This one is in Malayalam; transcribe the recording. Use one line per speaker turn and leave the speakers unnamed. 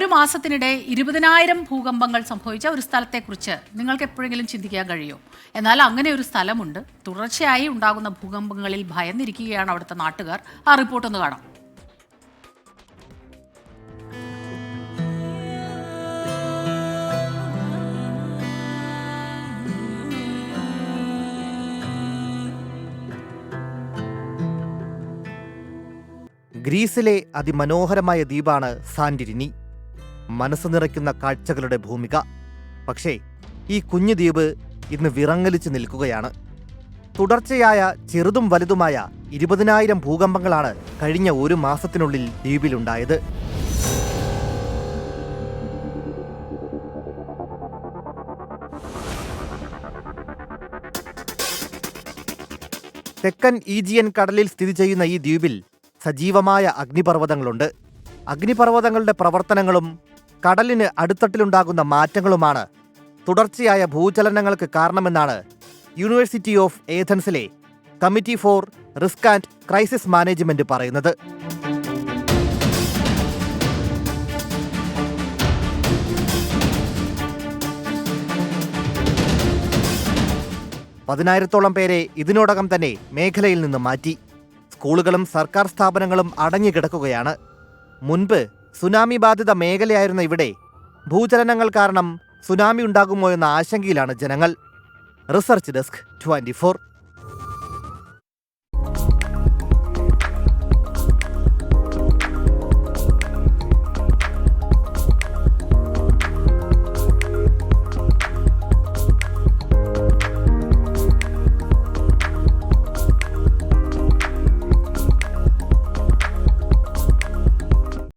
ഒരു മാസത്തിനിടെ 20,000 ഭൂകമ്പങ്ങൾ സംഭവിച്ച ഒരു സ്ഥലത്തെക്കുറിച്ച് നിങ്ങൾക്ക് എപ്പോഴെങ്കിലും ചിന്തിക്കാൻ കഴിയുമോ? എന്നാൽ അങ്ങനെ ഒരു സ്ഥലമുണ്ട്. തുടർച്ചയായി ഉണ്ടാകുന്ന ഭൂകമ്പങ്ങളിൽ ഭയന്നിരിക്കുകയാണ് അവിടുത്തെ നാട്ടുകാർ. ആ റിപ്പോർട്ട് ഒന്ന് കാണാം.
ഗ്രീസിലെ അതിമനോഹരമായ ദ്വീപാണ് സാന്റോരിനി. മനസ്സ് നിറയ്ക്കുന്ന കാഴ്ചകളുടെ ഭൂമിക. പക്ഷേ ഈ കുഞ്ഞു ദ്വീപ് ഇന്ന് വിറങ്ങലിച്ച് നിൽക്കുകയാണ്. തുടർച്ചയായ ചെറുതും വലുതുമായ 20,000 ഭൂകമ്പങ്ങളാണ് കഴിഞ്ഞ ഒരു മാസത്തിനുള്ളിൽ ദ്വീപിലുണ്ടായത്. തെക്കൻ ഈജിയൻ കടലിൽ സ്ഥിതി ചെയ്യുന്ന ഈ ദ്വീപിൽ സജീവമായ അഗ്നിപർവ്വതങ്ങളുണ്ട്. അഗ്നിപർവ്വതങ്ങളുടെ പ്രവർത്തനങ്ങളും കടലിന് അടിത്തട്ടിലുണ്ടാകുന്ന മാറ്റങ്ങളുമാണ് തുടർച്ചയായ ഭൂചലനങ്ങൾക്ക് കാരണമെന്നാണ് യൂണിവേഴ്സിറ്റി ഓഫ് ഏഥൻസിലെ committee for risk and crisis management പറയുന്നത്. പതിനായിരത്തോളം പേരെ ഇതിനോടകം തന്നെ മേഖലയിൽ നിന്ന് മാറ്റി. സ്കൂളുകളും സർക്കാർ സ്ഥാപനങ്ങളും അടഞ്ഞുകിടക്കുകയാണ്. മുൻപ് സുനാമി ബാധിത മേഖലയായിരുന്ന ഇവിടെ ഭൂചലനങ്ങൾ കാരണം സുനാമി ഉണ്ടാകുമോ എന്ന ആശങ്കയിലാണ് ജനങ്ങൾ. Research desk 24.